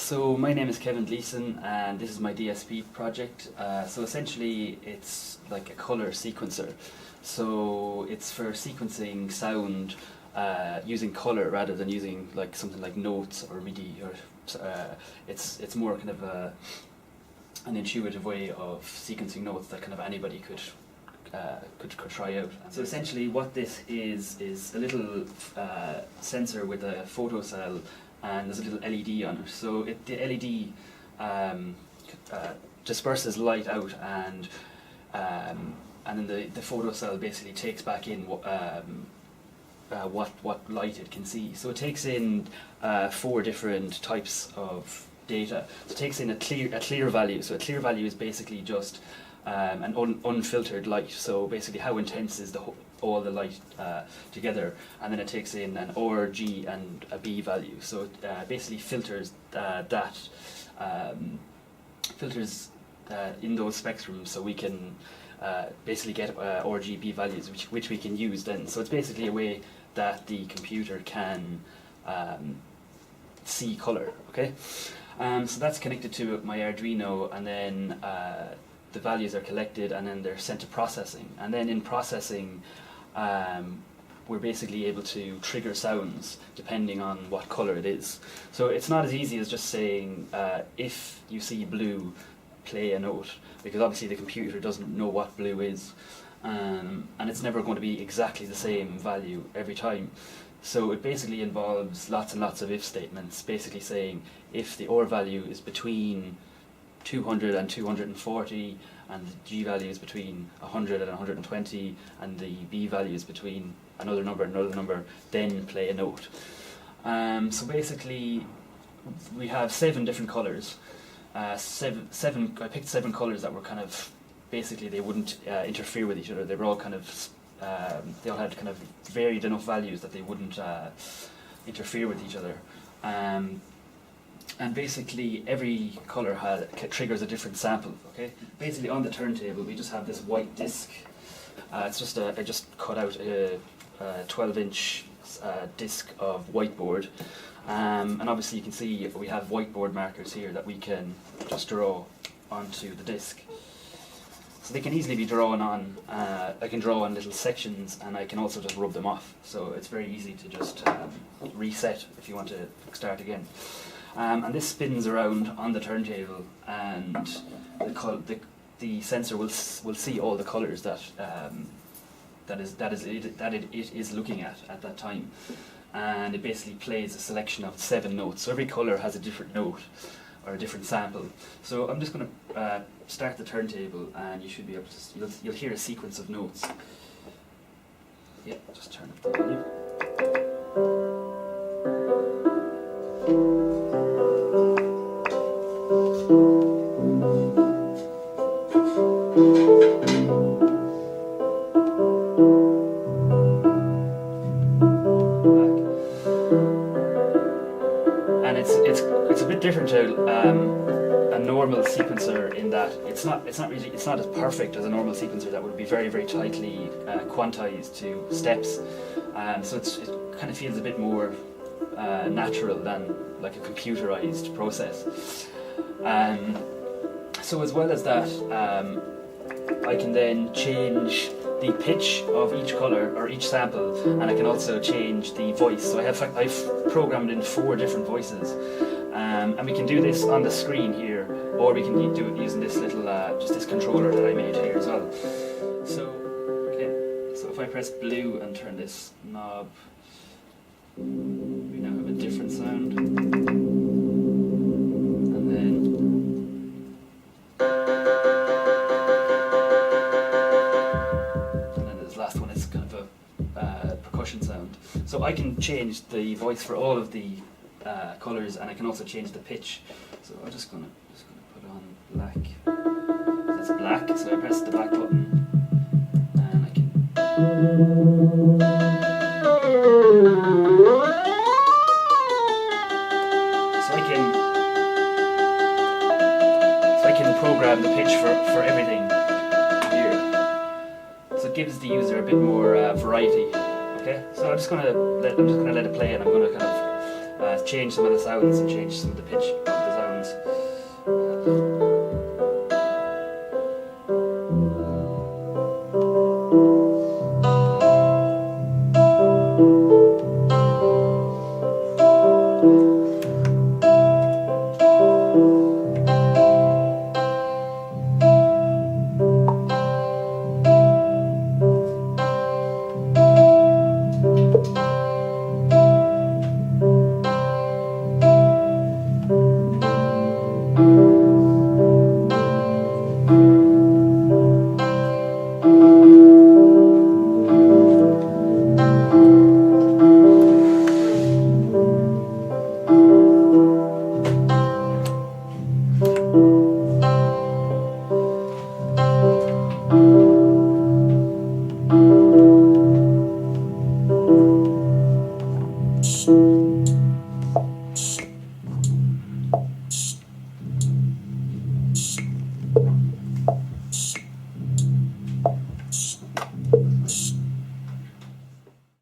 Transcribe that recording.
So my name is Kevin Gleeson and this is my DSPIP project. So essentially it's like a colour sequencer. So it's for sequencing sound using colour rather than using like something like notes or MIDI. Or it's more kind of an intuitive way of sequencing notes that kind of anybody could try out. So essentially what this is a little sensor with a photocell, and there's a little LED on it. So the LED disperses light out, and then the photocell basically takes back in what light it can see. So it takes in 4 different types of data. So it takes in a clear value. So a clear value is basically just an unfiltered light. So basically how intense is all the light together, and then it takes in an R, G and a B value. So it basically filters in those spectrums, so we can basically get RGB values which we can use then. So it's basically a way that the computer can see colour. Okay, so that's connected to my Arduino, and then the values are collected and then they're sent to processing, and then in processing we're basically able to trigger sounds depending on what colour it is. So it's not as easy as just saying if you see blue, play a note, because obviously the computer doesn't know what blue is, and it's never going to be exactly the same value every time. So it basically involves lots and lots of if statements, basically saying if the R value is between 200 and 240, and the G value is between 100 and 120, and the B value is between another number, then play a note. So basically we have 7 different colours. I picked 7 colours that were kind of, basically they wouldn't interfere with each other. They were all kind of, they all had kind of varied enough values that they wouldn't interfere with each other. And basically every colour triggers a different sample. Okay. Basically on the turntable we just have this white disc. It's just I just cut out a 12-inch disc of whiteboard, and obviously you can see we have whiteboard markers here that we can just draw onto the disc. So they can easily be drawn on. I can draw on little sections, and I can also just rub them off. So it's very easy to just reset if you want to start again. And this spins around on the turntable, and the sensor will see all the colours that it is looking at that time, and it basically plays a selection of 7 notes. So every colour has a different note or a different sample. So I'm just going to start the turntable, and you should be able to you'll hear a sequence of notes. Yeah, just turn up the volume. And it's a bit different to a normal sequencer in that it's not as perfect as a normal sequencer that would be very, very tightly quantized to steps. So it kind of feels a bit more natural than like a computerized process. So as well as that, I can then change the pitch of each colour or each sample, and I can also change the voice. So I've programmed in 4 different voices, and we can do this on the screen here, or we can do it using this little just this controller that I made here as well. So if I press blue and turn this knob, we now have a different sound. And then this last one is kind of a percussion sound. So I can change the voice for all of the colours, and I can also change the pitch. So I'm just gonna put on black. That's black. So I press the black button, and I can. So I can program the pitch for everything here. So it gives the user a bit more variety. Okay. So I'm just gonna let it play, and I'm gonna kind of change some of the sounds and change some of the pitch.